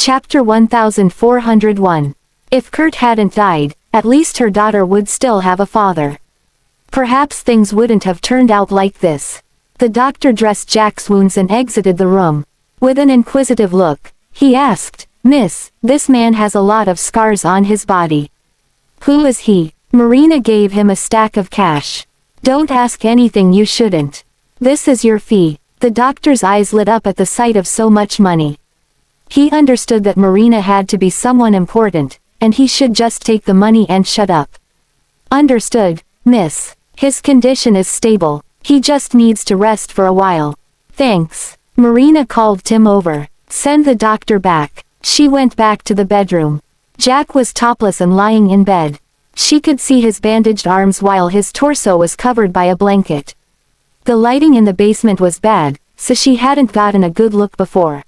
Chapter 1401. If Kurt hadn't died, at least her daughter would still have a father. Perhaps things wouldn't have turned out like this. The doctor dressed Jack's wounds and exited the room. With an inquisitive look, he asked, "Miss, this man has a lot of scars on his body. Who is he?" Marina gave him a stack of cash. "Don't ask anything you shouldn't. This is your fee." The doctor's eyes lit up at the sight of so much money. He understood that Marina had to be someone important, and he should just take the money and shut up. "Understood, miss. His condition is stable. He just needs to rest for a while." "Thanks." Marina called Tim over. "Send the doctor back." She went back to the bedroom. Jack was topless and lying in bed. She could see his bandaged arms while his torso was covered by a blanket. The lighting in the basement was bad, so she hadn't gotten a good look before.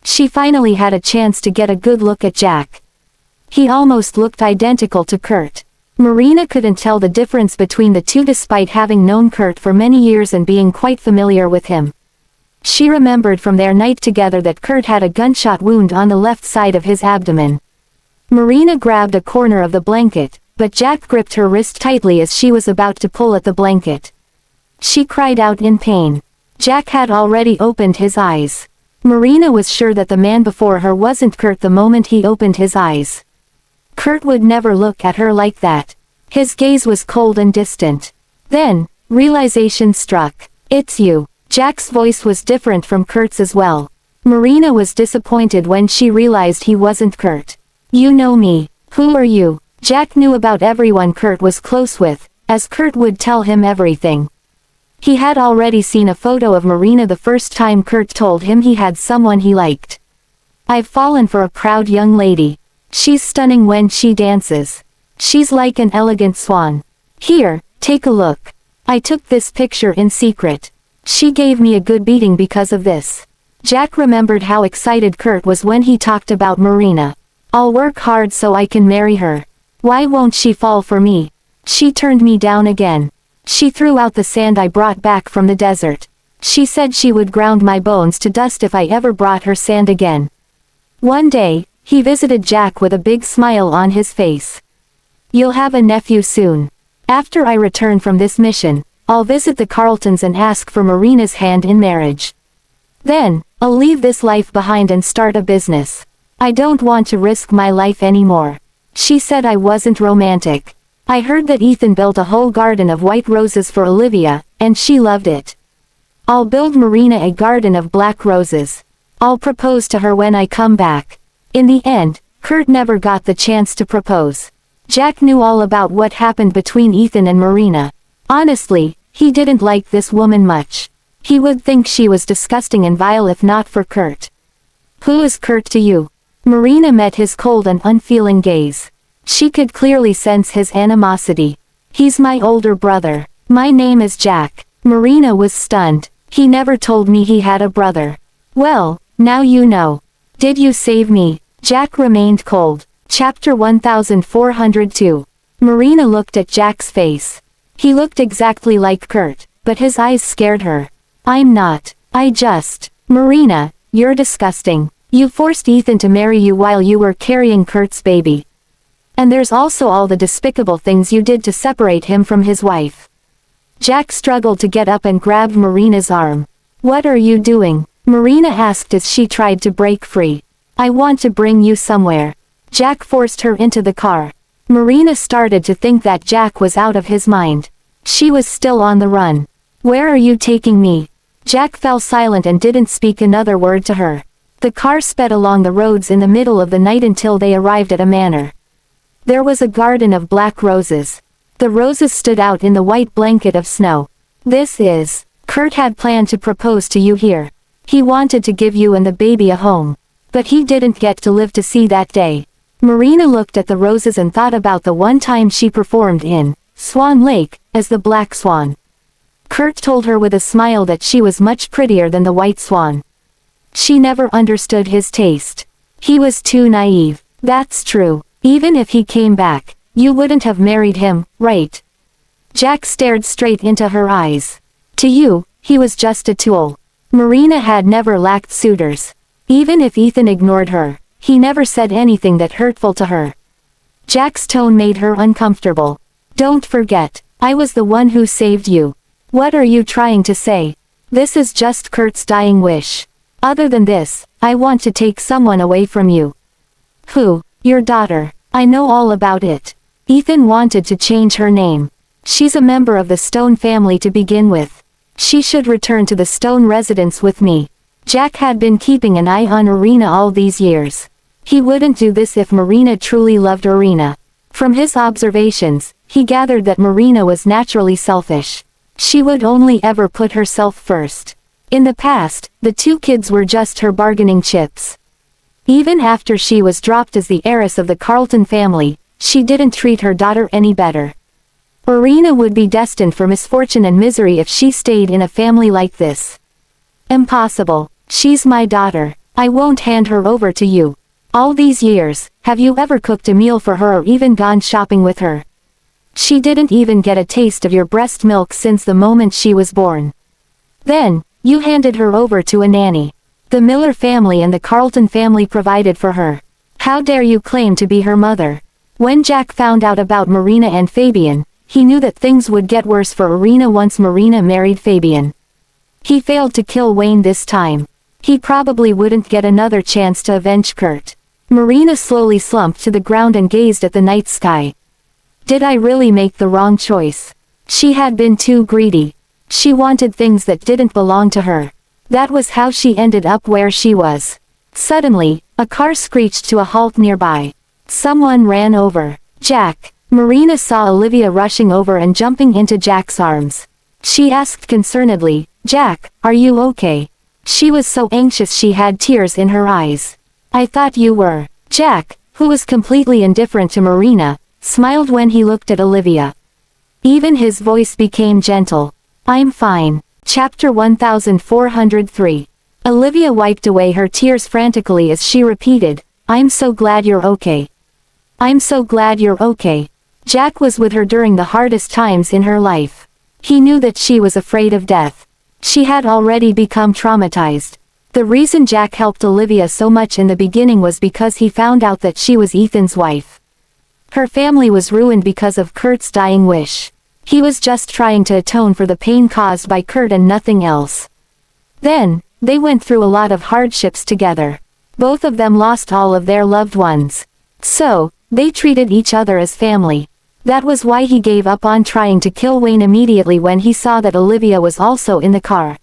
She finally had a chance to get a good look at Jack. He almost looked identical to Kurt. Marina couldn't tell the difference between the two despite having known Kurt for many years and being quite familiar with him. She remembered from their night together that Kurt had a gunshot wound on the left side of his abdomen. Marina grabbed a corner of the blanket, but Jack gripped her wrist tightly as she was about to pull at the blanket. She cried out in pain. Jack had already opened his eyes. Marina was sure that the man before her wasn't Kurt the moment he opened his eyes. Kurt would never look at her like that. His gaze was cold and distant. Then, realization struck. "It's you." Jack's voice was different from Kurt's as well. Marina was disappointed when she realized he wasn't Kurt. "You know me. Who are you?" Jack knew about everyone Kurt was close with, as Kurt would tell him everything. He had already seen a photo of Marina the first time Kurt told him he had someone he liked. "I've fallen for a proud young lady. She's stunning when she dances. She's like an elegant swan. Here, take a look. I took this picture in secret. She gave me a good beating because of this." Jack remembered how excited Kurt was when he talked about Marina. "I'll work hard so I can marry her. Why won't she fall for me? She turned me down again. She threw out the sand I brought back from the desert. She said she would ground my bones to dust if I ever brought her sand again." One day, he visited Jack with a big smile on his face. "You'll have a nephew soon. After I return from this mission, I'll visit the Carltons and ask for Marina's hand in marriage. Then, I'll leave this life behind and start a business. I don't want to risk my life anymore." She said I wasn't romantic. "I heard that Ethan built a whole garden of white roses for Olivia, and she loved it. I'll build Marina a garden of black roses. I'll propose to her when I come back." In the end, Kurt never got the chance to propose. Jack knew all about what happened between Ethan and Marina. Honestly, he didn't like this woman much. He would think she was disgusting and vile if not for Kurt. "Who is Kurt to you?" Marina met his cold and unfeeling gaze. She could clearly sense his animosity. "He's my older brother. My name is Jack." Marina was stunned. "He never told me he had a brother." "Well, now you know. Did you save me?" Jack remained cold. Chapter 1402. Marina looked at Jack's face. He looked exactly like Kurt, but his eyes scared her. "I'm not. Marina, you're disgusting. You forced Ethan to marry you while you were carrying Kurt's baby. And there's also all the despicable things you did to separate him from his wife." Jack struggled to get up and grabbed Marina's arm. "What are you doing?" Marina asked as she tried to break free. "I want to bring you somewhere." Jack forced her into the car. Marina started to think that Jack was out of his mind. She was still on the run. "Where are you taking me?" Jack fell silent and didn't speak another word to her. The car sped along the roads in the middle of the night until they arrived at a manor. There was a garden of black roses. The roses stood out in the white blanket of snow. Kurt had planned to propose to you here. He wanted to give you and the baby a home. But he didn't get to live to see that day." Marina looked at the roses and thought about the one time she performed in Swan Lake as the Black Swan. Kurt told her with a smile that she was much prettier than the White Swan. She never understood his taste. He was too naive. "That's true. Even if he came back, you wouldn't have married him, right?" Jack stared straight into her eyes. "To you, he was just a tool." Marina had never lacked suitors. Even if Ethan ignored her, He never said anything that hurtful to her. Jack's tone made her uncomfortable. Don't forget, I was the one who saved you. What are you trying to say? This is just Kurt's dying wish. Other than this, I want to take someone away from you. Who? Your daughter. I know all about it. Ethan wanted to change her name. She's a member of the Stone family to begin with. She should return to the Stone residence with me. Jack had been keeping an eye on Irina all these years. He wouldn't do this if Marina truly loved Irina. From his observations, he gathered that Marina was naturally selfish. She would only ever put herself first. In the past, the two kids were just her bargaining chips. Even after she was dropped as the heiress of the Carlton family, she didn't treat her daughter any better. Irina would be destined for misfortune and misery if she stayed in a family like this. Impossible. She's my daughter. I won't hand her over to you. All these years, have you ever cooked a meal for her or even gone shopping with her? She didn't even get a taste of your breast milk since the moment she was born. Then, you handed her over to a nanny. The Miller family and the Carlton family provided for her. How dare you claim to be her mother? When Jack found out about Marina and Fabian, he knew that things would get worse for Irina once Marina married Fabian. He failed to kill Wayne this time. He probably wouldn't get another chance to avenge Kurt. Marina slowly slumped to the ground and gazed at the night sky. Did I really make the wrong choice? She had been too greedy. She wanted things that didn't belong to her. That was how she ended up where she was. Suddenly, a car screeched to a halt nearby. Someone ran over. Jack. Marina saw Olivia rushing over and jumping into Jack's arms. She asked concernedly, Jack, are you okay? She was so anxious she had tears in her eyes. I thought you were. Jack, who was completely indifferent to Marina, smiled when he looked at Olivia. Even his voice became gentle. I'm fine. Chapter 1403. Olivia wiped away her tears frantically as she repeated, I'm so glad you're okay. I'm so glad you're okay. Jack was with her during the hardest times in her life. He knew that she was afraid of death. She had already become traumatized. The reason Jack helped Olivia so much in the beginning was because he found out that she was Ethan's wife. Her family was ruined because of Kurt's dying wish. He was just trying to atone for the pain caused by Kurt and nothing else. Then, they went through a lot of hardships together. Both of them lost all of their loved ones. So, they treated each other as family. That was why he gave up on trying to kill Wayne immediately when he saw that Olivia was also in the car.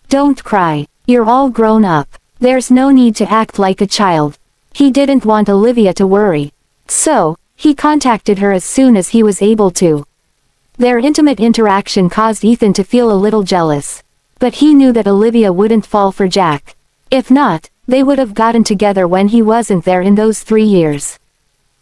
Don't cry. You're all grown up. There's no need to act like a child. He didn't want Olivia to worry. So, he contacted her as soon as he was able to. Their intimate interaction caused Ethan to feel a little jealous. But he knew that Olivia wouldn't fall for Jack. If not, they would have gotten together when he wasn't there in those 3 years.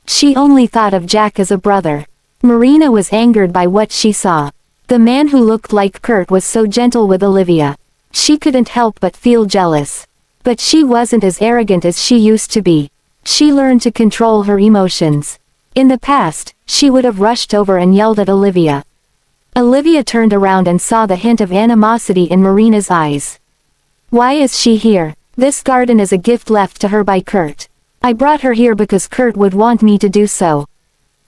She only thought of Jack as a brother. Marina was angered by what she saw. The man who looked like Kurt was so gentle with Olivia. She couldn't help but feel jealous. But she wasn't as arrogant as she used to be. She learned to control her emotions. In the past, she would have rushed over and yelled at Olivia. Olivia turned around and saw the hint of animosity in Marina's eyes. Why is she here? This garden is a gift left to her by Kurt. I brought her here because Kurt would want me to do so.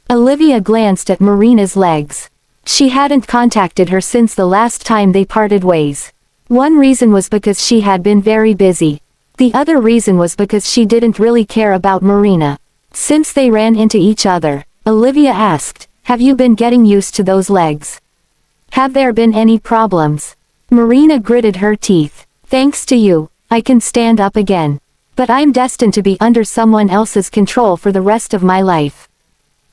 Olivia glanced at Marina's legs. She hadn't contacted her since the last time they parted ways. One reason was because she had been very busy. The other reason was because she didn't really care about Marina. Since they ran into each other, Olivia asked, have you been getting used to those legs? Have there been any problems? Marina gritted her teeth. Thanks to you, I can stand up again. But I'm destined to be under someone else's control for the rest of my life.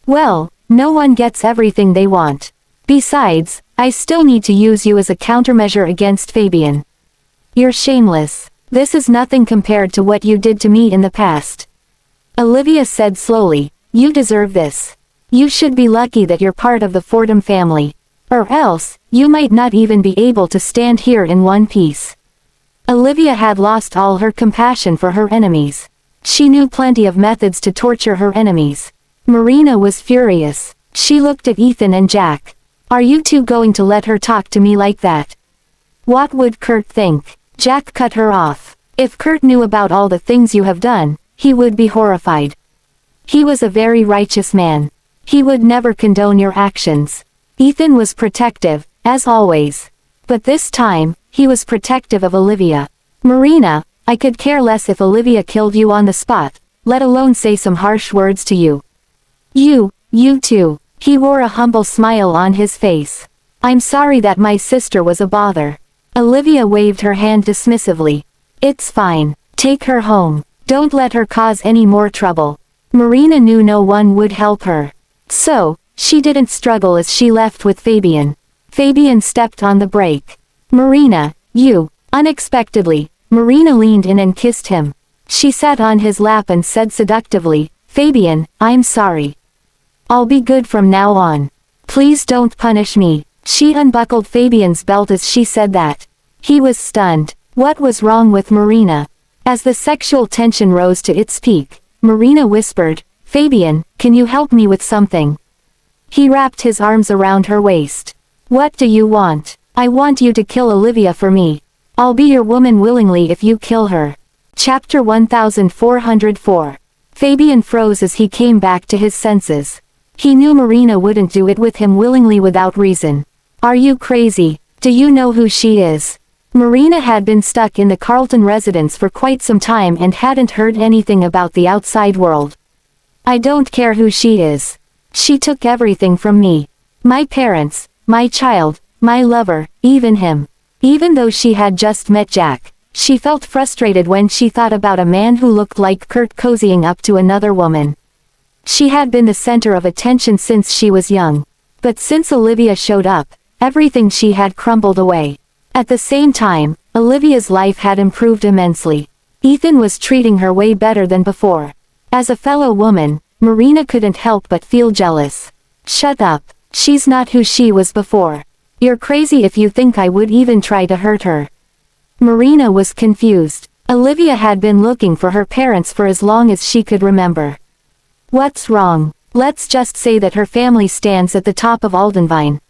Well, no one gets everything they want. Besides, I still need to use you as a countermeasure against Fabian. You're shameless. This is nothing compared to what you did to me in the past. Olivia said slowly, you deserve this. You should be lucky that you're part of the Fordham family. Or else, you might not even be able to stand here in one piece. Olivia had lost all her compassion for her enemies. She knew plenty of methods to torture her enemies. Marina was furious. She looked at Ethan and Jack. Are you two going to let her talk to me like that? What would Kurt think? Jack cut her off. If Kurt knew about all the things you have done, he would be horrified. He was a very righteous man. He would never condone your actions. Ethan was protective, as always. But this time, he was protective of Olivia. Marina, I could care less if Olivia killed you on the spot, let alone say some harsh words to you. You too. He wore a humble smile on his face. I'm sorry that my sister was a bother. Olivia waved her hand dismissively. It's fine. Take her home. Don't let her cause any more trouble. Marina knew no one would help her. So, she didn't struggle as she left with Fabian. Fabian stepped on the brake. Marina, you. Unexpectedly, Marina leaned in and kissed him. She sat on his lap and said seductively, Fabian, I'm sorry. I'll be good from now on. Please don't punish me. She unbuckled Fabian's belt as she said that. He was stunned. What was wrong with Marina? As the sexual tension rose to its peak, Marina whispered, Fabian, can you help me with something? He wrapped his arms around her waist. What do you want? I want you to kill Olivia for me. I'll be your woman willingly if you kill her. Chapter 1404. Fabian froze as he came back to his senses. He knew Marina wouldn't do it with him willingly without reason. Are you crazy? Do you know who she is? Marina had been stuck in the Carlton residence for quite some time and hadn't heard anything about the outside world. I don't care who she is. She took everything from me. My parents, my child, my lover, even him. Even though she had just met Jack, she felt frustrated when she thought about a man who looked like Kurt cozying up to another woman. She had been the center of attention since she was young. But since Olivia showed up, everything she had crumbled away. At the same time, Olivia's life had improved immensely. Ethan was treating her way better than before. As a fellow woman, Marina couldn't help but feel jealous. Shut up. She's not who she was before. You're crazy if you think I would even try to hurt her. Marina was confused. Olivia had been looking for her parents for as long as she could remember. What's wrong? Let's just say that her family stands at the top of Aldenvine.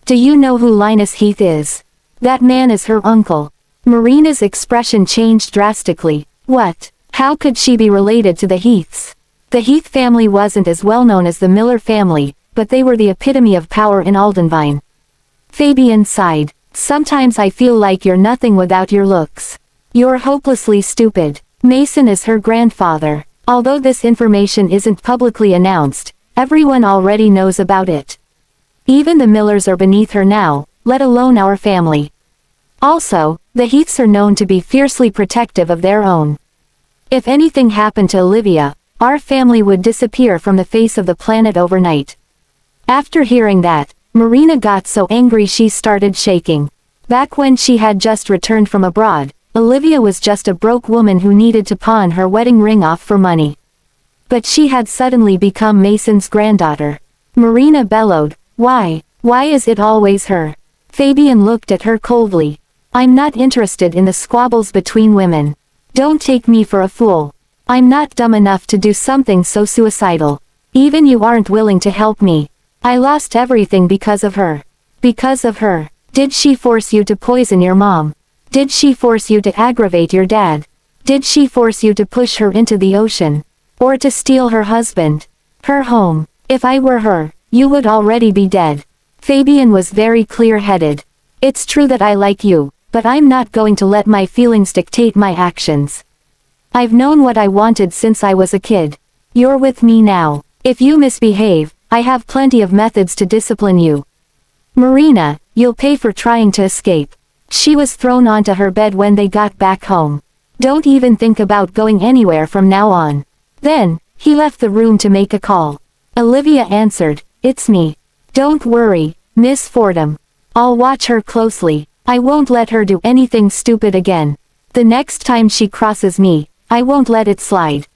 Do you know who Linus Heath is? That man is her uncle. Marina's expression changed drastically. What? How could she be related to the Heaths? The Heath family wasn't as well known as the Miller family, but they were the epitome of power in Aldenvine. Fabian sighed. Sometimes I feel like you're nothing without your looks. You're hopelessly stupid. Mason is her grandfather. Although this information isn't publicly announced, everyone already knows about it. Even the Millers are beneath her now, let alone our family. Also, the Heaths are known to be fiercely protective of their own. If anything happened to Olivia, our family would disappear from the face of the planet overnight. After hearing that, Marina got so angry she started shaking. Back when she had just returned from abroad, Olivia was just a broke woman who needed to pawn her wedding ring off for money. But she had suddenly become Mason's granddaughter. Marina bellowed, Why is it always her? Fabian looked at her coldly. I'm not interested in the squabbles between women. Don't take me for a fool. I'm not dumb enough to do something so suicidal. Even you aren't willing to help me. I lost everything because of her. Because of her. Did she force you to poison your mom? Did she force you to aggravate your dad? Did she force you to push her into the ocean? Or to steal her husband? Her home. If I were her, you would already be dead. Fabian was very clear-headed. It's true that I like you, but I'm not going to let my feelings dictate my actions. I've known what I wanted since I was a kid. You're with me now. If you misbehave, I have plenty of methods to discipline you. Marina, you'll pay for trying to escape. She was thrown onto her bed when they got back home. Don't even think about going anywhere from now on. Then, he left the room to make a call. Olivia answered, It's me. Don't worry, Miss Fordham. I'll watch her closely. I won't let her do anything stupid again. The next time she crosses me, I won't let it slide.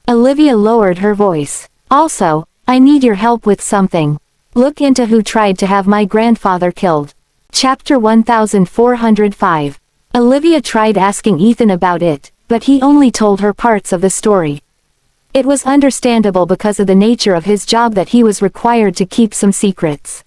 Olivia lowered her voice. Also, I need your help with something. Look into who tried to have my grandfather killed. Chapter 1405. Olivia tried asking Ethan about it, but he only told her parts of the story. It was understandable because of the nature of his job that he was required to keep some secrets.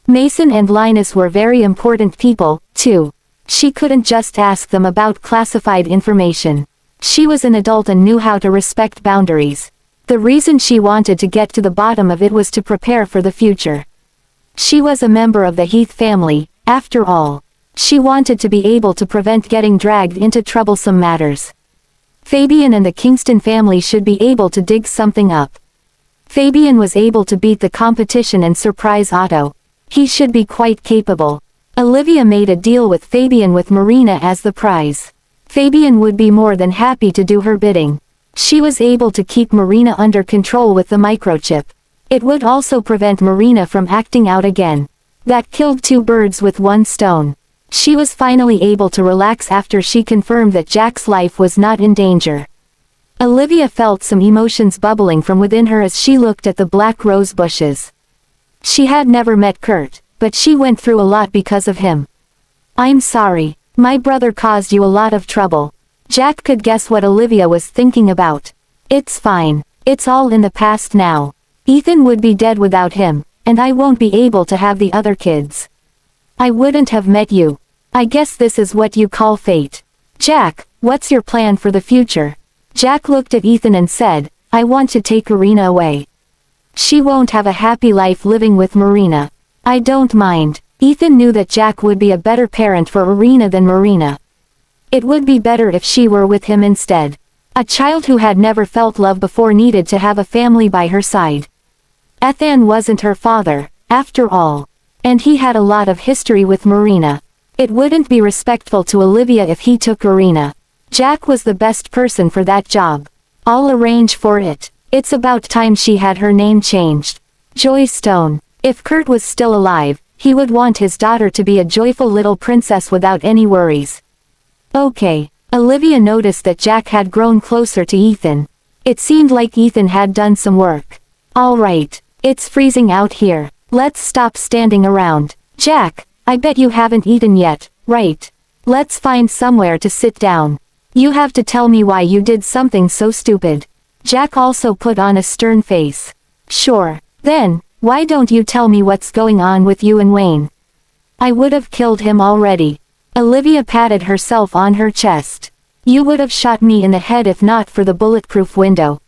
Mason and Linus were very important people, too. She couldn't just ask them about classified information. She was an adult and knew how to respect boundaries. The reason she wanted to get to the bottom of it was to prepare for the future. She was a member of the Heath family, after all. She wanted to be able to prevent getting dragged into troublesome matters. Fabian and the Kingston family should be able to dig something up. Fabian was able to beat the competition and surprise Otto. He should be quite capable. Olivia made a deal with Fabian with Marina as the prize. Fabian would be more than happy to do her bidding. She was able to keep Marina under control with the microchip. It would also prevent Marina from acting out again. That killed two birds with one stone. She was finally able to relax after she confirmed that Jack's life was not in danger. Olivia felt some emotions bubbling from within her as she looked at the black rose bushes. She had never met Kurt, but she went through a lot because of him. "I'm sorry. My brother caused you a lot of trouble." Jack could guess what Olivia was thinking about. "It's fine. It's all in the past now. Ethan would be dead without him, and I won't be able to have the other kids. I wouldn't have met you. I guess this is what you call fate. Jack, what's your plan for the future?" Jack looked at Ethan and said, "I want to take Marina away. She won't have a happy life living with Marina. I don't mind." Ethan knew that Jack would be a better parent for Irina than Marina. It would be better if she were with him instead. A child who had never felt love before needed to have a family by her side. Ethan wasn't her father, after all. And he had a lot of history with Marina. It wouldn't be respectful to Olivia if he took Irina. Jack was the best person for that job. I'll arrange for it. It's about time she had her name changed. Joy Stone. If Kurt was still alive, he would want his daughter to be a joyful little princess without any worries. Okay. Olivia noticed that Jack had grown closer to Ethan. It seemed like Ethan had done some work. All right. It's freezing out here. Let's stop standing around. Jack, I bet you haven't eaten yet, right? Let's find somewhere to sit down. You have to tell me why you did something so stupid. Jack also put on a stern face. Sure. Then, why don't you tell me what's going on with you and Wayne? I would have killed him already. Olivia patted herself on her chest. You would have shot me in the head if not for the bulletproof window.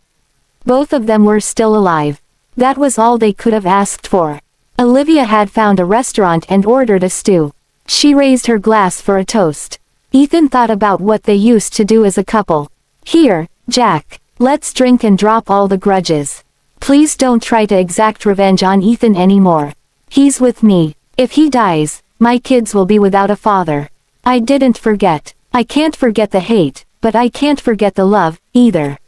Both of them were still alive. That was all they could have asked for. Olivia had found a restaurant and ordered a stew. She raised her glass for a toast. Ethan thought about what they used to do as a couple. Here, Jack, let's drink and drop all the grudges. Please don't try to exact revenge on Ethan anymore. He's with me. If he dies, my kids will be without a father. I didn't forget. I can't forget the hate, but I can't forget the love, either.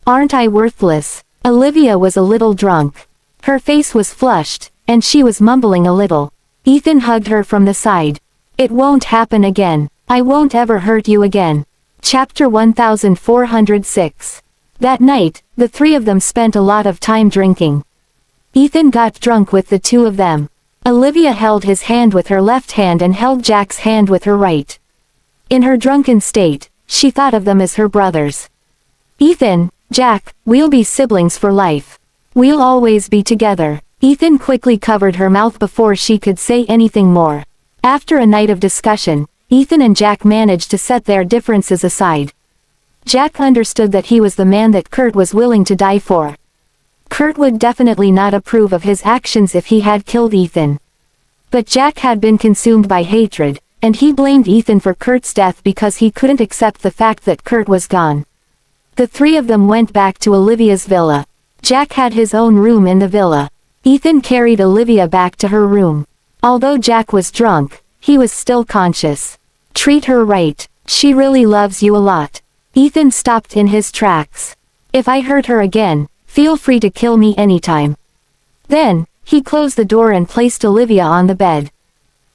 Aren't I worthless? Olivia was a little drunk. Her face was flushed, and she was mumbling a little. Ethan hugged her from the side. It won't happen again. I won't ever hurt you again. Chapter 1406. That night, the three of them spent a lot of time drinking. Ethan got drunk with the two of them. Olivia held his hand with her left hand and held Jack's hand with her right. In her drunken state, she thought of them as her brothers. Ethan, Jack, we'll be siblings for life. We'll always be together. Ethan quickly covered her mouth before she could say anything more. After a night of discussion, Ethan and Jack managed to set their differences aside. Jack understood that he was the man that Kurt was willing to die for. Kurt would definitely not approve of his actions if he had killed Ethan. But Jack had been consumed by hatred, and he blamed Ethan for Kurt's death because he couldn't accept the fact that Kurt was gone. The three of them went back to Olivia's villa. Jack had his own room in the villa. Ethan carried Olivia back to her room. Although Jack was drunk, he was still conscious. Treat her right. She really loves you a lot. Ethan stopped in his tracks. If I hurt her again, feel free to kill me anytime. Then, he closed the door and placed Olivia on the bed.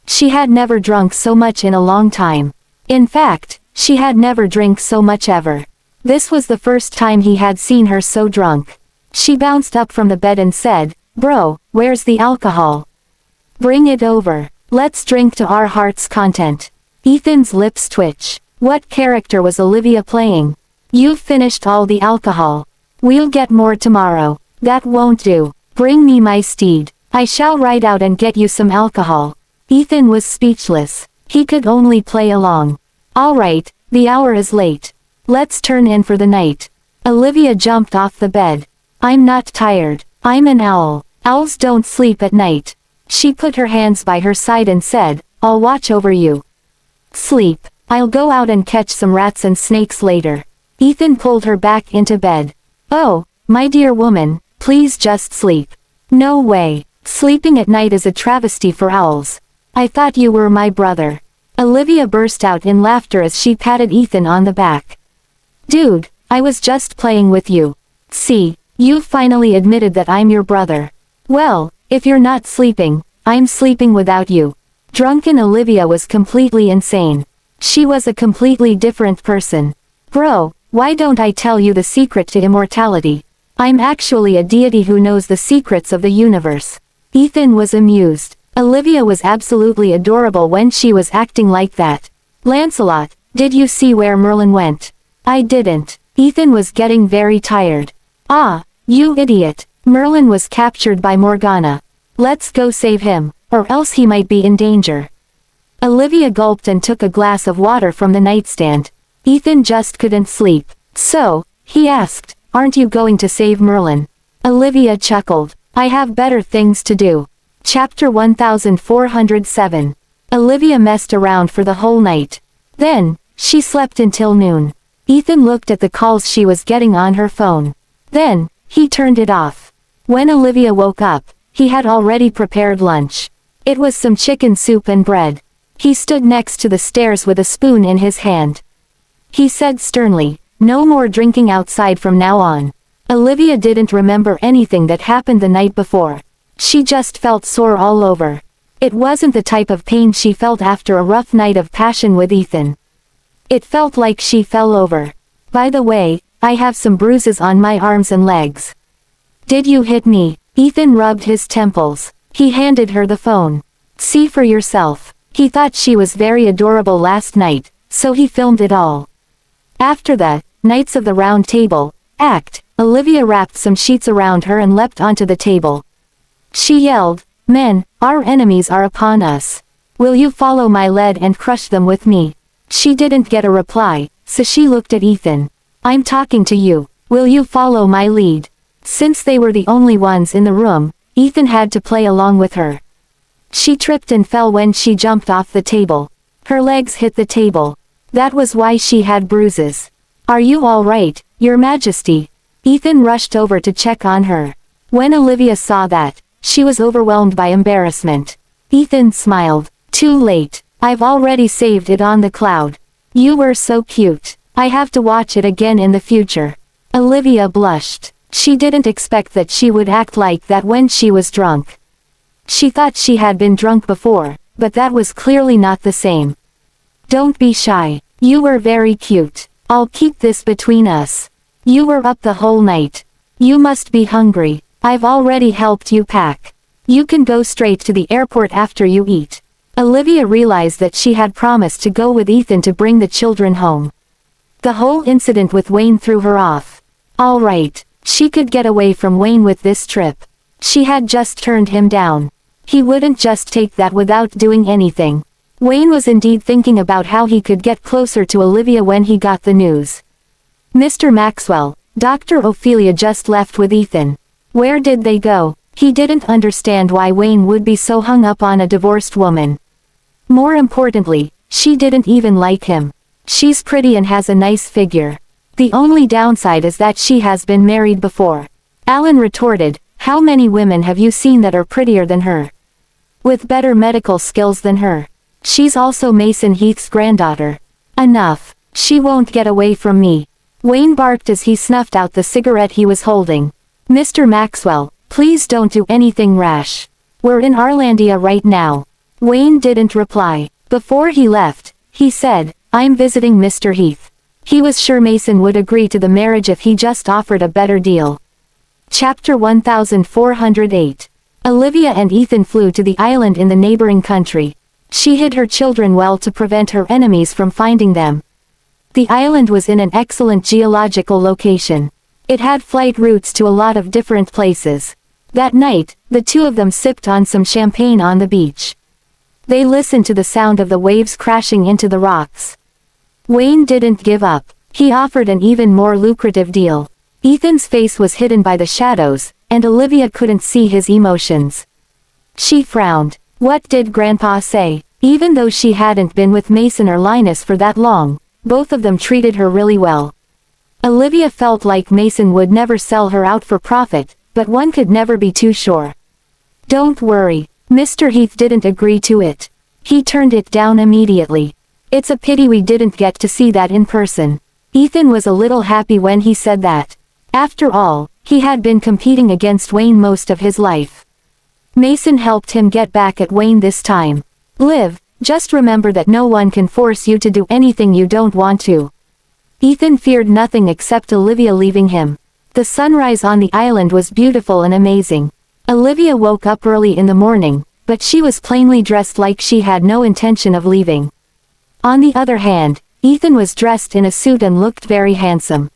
She had never drunk so much in a long time. In fact, she had never drank so much ever. This was the first time he had seen her so drunk. She bounced up from the bed and said, "Bro, where's the alcohol? Bring it over. Let's drink to our heart's content." Ethan's lips twitched. What character was Olivia playing? You've finished all the alcohol. We'll get more tomorrow. That won't do. Bring me my steed. I shall ride out and get you some alcohol. Ethan was speechless. He could only play along. All right, the hour is late. Let's turn in for the night. Olivia jumped off the bed. I'm not tired. I'm an owl. Owls don't sleep at night. She put her hands by her side and said, I'll watch over you. Sleep. I'll go out and catch some rats and snakes later. Ethan pulled her back into bed. Oh, my dear woman, please just sleep. No way. Sleeping at night is a travesty for owls. I thought you were my brother. Olivia burst out in laughter as she patted Ethan on the back. Dude, I was just playing with you. See, you've finally admitted that I'm your brother. Well, if you're not sleeping, I'm sleeping without you. Drunken Olivia was completely insane. She was a completely different person. Bro, why don't I tell you the secret to immortality? I'm actually a deity who knows the secrets of the universe. Ethan was amused. Olivia was absolutely adorable when she was acting like that. Lancelot, did you see where Merlin went? I didn't. Ethan was getting very tired. Ah, you idiot. Merlin was captured by Morgana. Let's go save him, or else he might be in danger. Olivia gulped and took a glass of water from the nightstand. Ethan just couldn't sleep. So, he asked, aren't you going to save Merlin? Olivia chuckled. I have better things to do. Chapter 1407. Olivia messed around for the whole night. Then, she slept until noon. Ethan looked at the calls she was getting on her phone. Then, he turned it off. When Olivia woke up, he had already prepared lunch. It was some chicken soup and bread. He stood next to the stairs with a spoon in his hand. He said sternly, no more drinking outside from now on. Olivia didn't remember anything that happened the night before. She just felt sore all over. It wasn't the type of pain she felt after a rough night of passion with Ethan. It felt like she fell over. By the way, I have some bruises on my arms and legs. Did you hit me? Ethan rubbed his temples. He handed her the phone. See for yourself. He thought she was very adorable last night, so he filmed it all. After the Knights of the Round Table act, Olivia wrapped some sheets around her and leapt onto the table. She yelled, Men, our enemies are upon us. Will you follow my lead and crush them with me? She didn't get a reply, so she looked at Ethan. I'm talking to you. Will you follow my lead? Since they were the only ones in the room, Ethan had to play along with her. She tripped and fell when she jumped off the table. Her legs hit the table. That was why she had bruises. Are you all right, Your Majesty? Ethan rushed over to check on her. When Olivia saw that, she was overwhelmed by embarrassment. Ethan smiled. Too late. I've already saved it on the cloud. You were so cute. I have to watch it again in the future. Olivia blushed. She didn't expect that she would act like that when she was drunk. She thought she had been drunk before, but that was clearly not the same. Don't be shy. You were very cute. I'll keep this between us. You were up the whole night. You must be hungry. I've already helped you pack. You can go straight to the airport after you eat. Olivia realized that she had promised to go with Ethan to bring the children home. The whole incident with Wayne threw her off. All right, she could get away from Wayne with this trip. She had just turned him down. He wouldn't just take that without doing anything. Wayne was indeed thinking about how he could get closer to Olivia when he got the news. Mr. Maxwell, Dr. Ophelia just left with Ethan. Where did they go? He didn't understand why Wayne would be so hung up on a divorced woman. More importantly, she didn't even like him. She's pretty and has a nice figure. The only downside is that she has been married before. Alan retorted, how many women have you seen that are prettier than her? With better medical skills than her. She's also Mason Heath's granddaughter. Enough. She won't get away from me. Wayne barked as he snuffed out the cigarette he was holding. Mr. Maxwell, please don't do anything rash. We're in Arlandia right now. Wayne didn't reply. Before he left, he said, I'm visiting Mr. Heath. He was sure Mason would agree to the marriage if he just offered a better deal. Chapter 1408. Olivia and Ethan flew to the island in the neighboring country. She hid her children well to prevent her enemies from finding them. The island was in an excellent geological location. It had flight routes to a lot of different places. That night, the two of them sipped on some champagne on the beach. They listened to the sound of the waves crashing into the rocks. Wayne didn't give up. He offered an even more lucrative deal. Ethan's face was hidden by the shadows, and Olivia couldn't see his emotions. She frowned. What did Grandpa say? Even though she hadn't been with Mason or Linus for that long, both of them treated her really well. Olivia felt like Mason would never sell her out for profit, but one could never be too sure. Don't worry. Mr. Heath didn't agree to it. He turned it down immediately. It's a pity we didn't get to see that in person. Ethan was a little happy when he said that. After all, he had been competing against Wayne most of his life. Mason helped him get back at Wayne this time. Liv, just remember that no one can force you to do anything you don't want to. Ethan feared nothing except Olivia leaving him. The sunrise on the island was beautiful and amazing. Olivia woke up early in the morning, but she was plainly dressed like she had no intention of leaving. On the other hand, Ethan was dressed in a suit and looked very handsome.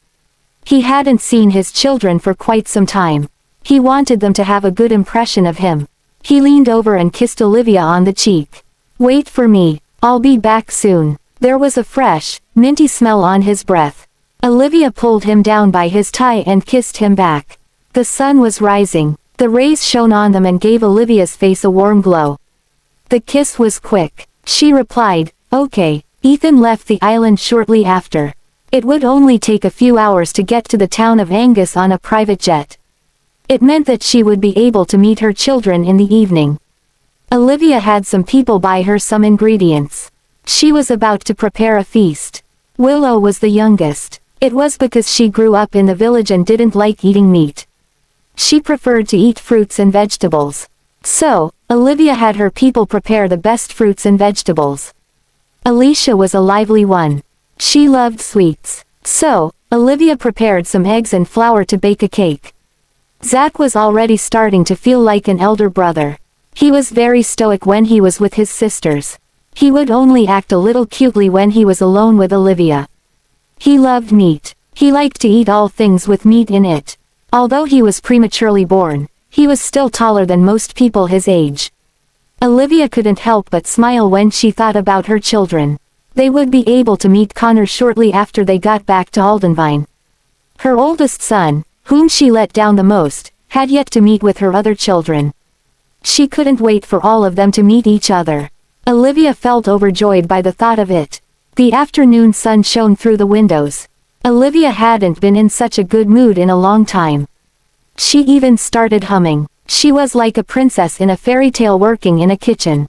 He hadn't seen his children for quite some time. He wanted them to have a good impression of him. He leaned over and kissed Olivia on the cheek. Wait for me, I'll be back soon. There was a fresh, minty smell on his breath. Olivia pulled him down by his tie and kissed him back. The sun was rising. The rays shone on them and gave Olivia's face a warm glow. The kiss was quick. She replied, okay. Ethan left the island shortly after. It would only take a few hours to get to the town of Angus on a private jet. It meant that she would be able to meet her children in the evening. Olivia had some people buy her some ingredients. She was about to prepare a feast. Willow was the youngest. It was because she grew up in the village and didn't like eating meat. She preferred to eat fruits and vegetables. So, Olivia had her people prepare the best fruits and vegetables. Alicia was a lively one. She loved sweets. So, Olivia prepared some eggs and flour to bake a cake. Zach was already starting to feel like an elder brother. He was very stoic when he was with his sisters. He would only act a little cutely when he was alone with Olivia. He loved meat. He liked to eat all things with meat in it. Although he was prematurely born, he was still taller than most people his age. Olivia couldn't help but smile when she thought about her children. They would be able to meet Connor shortly after they got back to Aldenvine. Her oldest son, whom she let down the most, had yet to meet with her other children. She couldn't wait for all of them to meet each other. Olivia felt overjoyed by the thought of it. The afternoon sun shone through the windows. Olivia hadn't been in such a good mood in a long time. She even started humming. She was like a princess in a fairy tale working in a kitchen.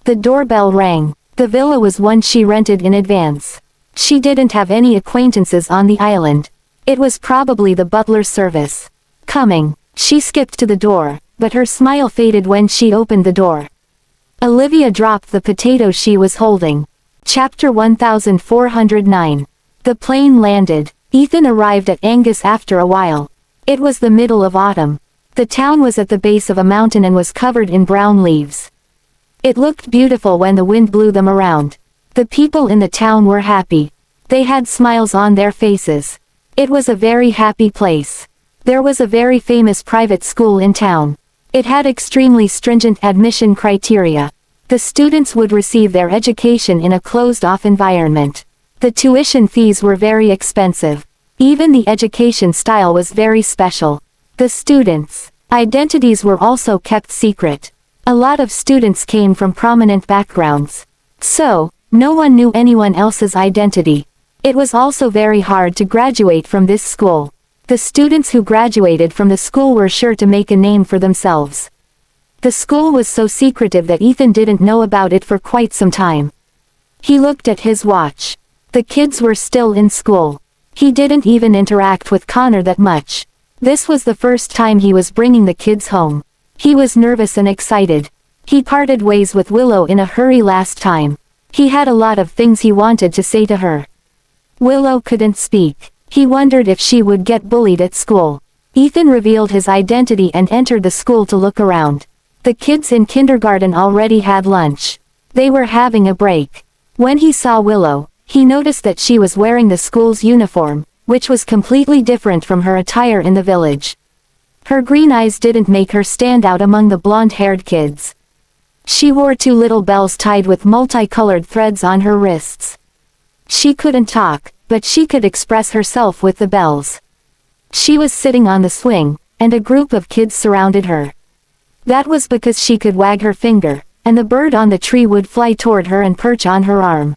The doorbell rang. The villa was one she rented in advance. She didn't have any acquaintances on the island. It was probably the butler's service. Coming. She skipped to the door, but her smile faded when she opened the door. Olivia dropped the potato she was holding. Chapter 1409. The plane landed. Ethan arrived at Angus after a while. It was the middle of autumn. The town was at the base of a mountain and was covered in brown leaves. It looked beautiful when the wind blew them around. The people in the town were happy. They had smiles on their faces. It was a very happy place. There was a very famous private school in town. It had extremely stringent admission criteria. The students would receive their education in a closed-off environment. The tuition fees were very expensive. Even the education style was very special. The students' identities were also kept secret. A lot of students came from prominent backgrounds. So, no one knew anyone else's identity. It was also very hard to graduate from this school. The students who graduated from the school were sure to make a name for themselves. The school was so secretive that Ethan didn't know about it for quite some time. He looked at his watch. The kids were still in school. He didn't even interact with Connor that much. This was the first time he was bringing the kids home. He was nervous and excited. He parted ways with Willow in a hurry last time. He had a lot of things he wanted to say to her. Willow couldn't speak. He wondered if she would get bullied at school. Ethan revealed his identity and entered the school to look around. The kids in kindergarten already had lunch. They were having a break. When he saw Willow, he noticed that she was wearing the school's uniform, which was completely different from her attire in the village. Her green eyes didn't make her stand out among the blonde-haired kids. She wore two little bells tied with multicolored threads on her wrists. She couldn't talk, but she could express herself with the bells. She was sitting on the swing, and a group of kids surrounded her. That was because she could wag her finger, and the bird on the tree would fly toward her and perch on her arm.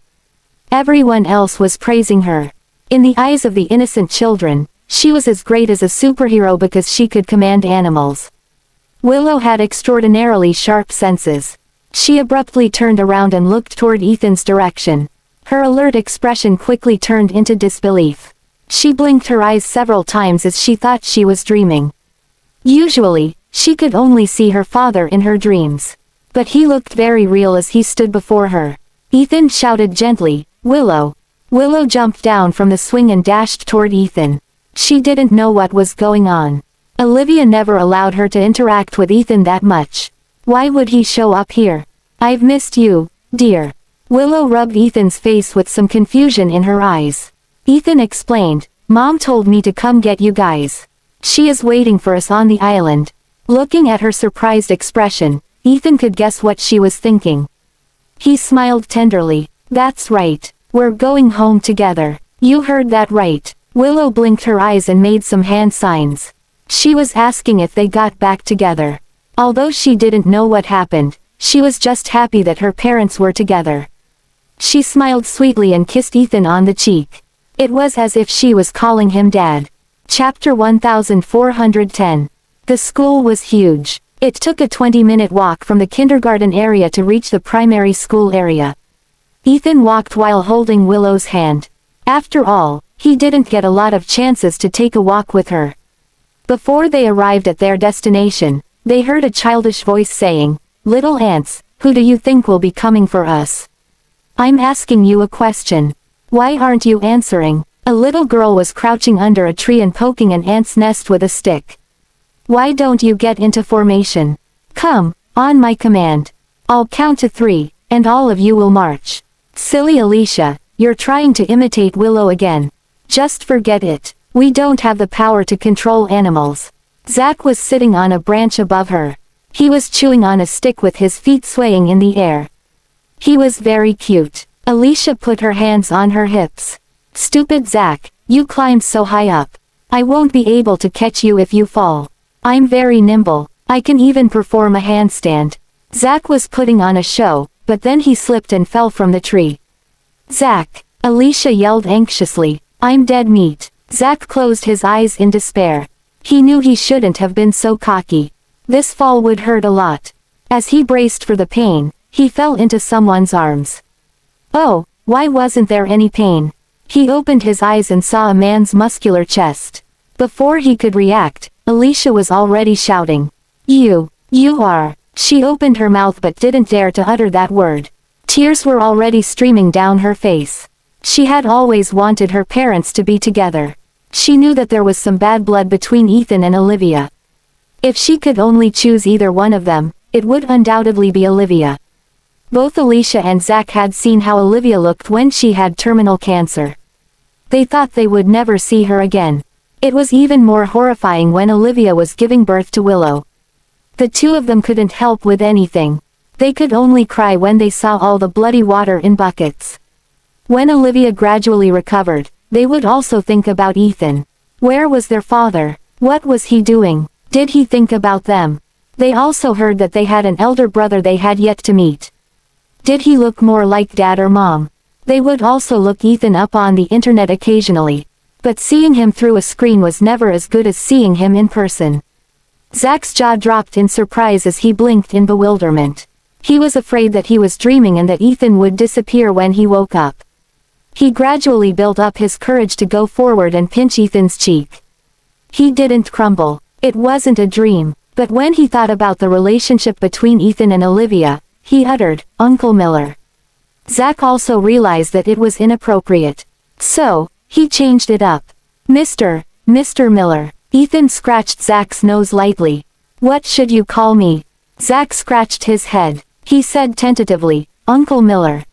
Everyone else was praising her. In the eyes of the innocent children, she was as great as a superhero because she could command animals. Willow had extraordinarily sharp senses. She abruptly turned around and looked toward Ethan's direction. Her alert expression quickly turned into disbelief. She blinked her eyes several times as she thought she was dreaming. Usually, she could only see her father in her dreams. But he looked very real as he stood before her. Ethan shouted gently, "Willow!" Willow jumped down from the swing and dashed toward Ethan. She didn't know what was going on. Olivia never allowed her to interact with Ethan that much. Why would he show up here? "I've missed you, dear." Willow rubbed Ethan's face with some confusion in her eyes. Ethan explained, "Mom told me to come get you guys. She is waiting for us on the island." Looking at her surprised expression, Ethan could guess what she was thinking. He smiled tenderly. "That's right. We're going home together." "You heard that right." Willow blinked her eyes and made some hand signs. She was asking if they got back together. Although she didn't know what happened, she was just happy that her parents were together. She smiled sweetly and kissed Ethan on the cheek. It was as if she was calling him Dad. Chapter 1410. The school was huge. It took a 20-minute walk from the kindergarten area to reach the primary school area. Ethan walked while holding Willow's hand. After all, he didn't get a lot of chances to take a walk with her. Before they arrived at their destination, they heard a childish voice saying, "Little ants, who do you think will be coming for us? I'm asking you a question. Why aren't you answering?" A little girl was crouching under a tree and poking an ant's nest with a stick. "Why don't you get into formation? Come, on my command. I'll count to 3, and all of you will march." "Silly Alicia, you're trying to imitate Willow again. Just forget it. We don't have the power to control animals." Zack was sitting on a branch above her. He was chewing on a stick with his feet swaying in the air. He was very cute. Alicia put her hands on her hips. "Stupid Zack, you climbed so high up. I won't be able to catch you if you fall. I'm very nimble. I can even perform a handstand." Zack was putting on a show, but then he slipped and fell from the tree. "Zack!" Alicia yelled anxiously. "I'm dead meat." Zack closed his eyes in despair. He knew he shouldn't have been so cocky. This fall would hurt a lot. As he braced for the pain, he fell into someone's arms. Oh, why wasn't there any pain? He opened his eyes and saw a man's muscular chest. Before he could react, Alicia was already shouting. You are." She opened her mouth but didn't dare to utter that word. Tears were already streaming down her face. She had always wanted her parents to be together. She knew that there was some bad blood between Ethan and Olivia. If she could only choose either one of them, it would undoubtedly be Olivia. Both Alicia and Zack had seen how Olivia looked when she had terminal cancer. They thought they would never see her again. It was even more horrifying when Olivia was giving birth to Willow. The two of them couldn't help with anything. They could only cry when they saw all the bloody water in buckets. When Olivia gradually recovered, they would also think about Ethan. Where was their father? What was he doing? Did he think about them? They also heard that they had an elder brother they had yet to meet. Did he look more like Dad or Mom? They would also look Ethan up on the internet occasionally. But seeing him through a screen was never as good as seeing him in person. Zack's jaw dropped in surprise as he blinked in bewilderment. He was afraid that he was dreaming and that Ethan would disappear when he woke up. He gradually built up his courage to go forward and pinch Ethan's cheek. He didn't crumble. It wasn't a dream. But when he thought about the relationship between Ethan and Olivia, he uttered, "Uncle Miller." Zack also realized that it was inappropriate. So, he changed it up. Mr. Miller." Ethan scratched Zack's nose lightly. "What should you call me?" Zack scratched his head. He said tentatively, "Uncle Miller."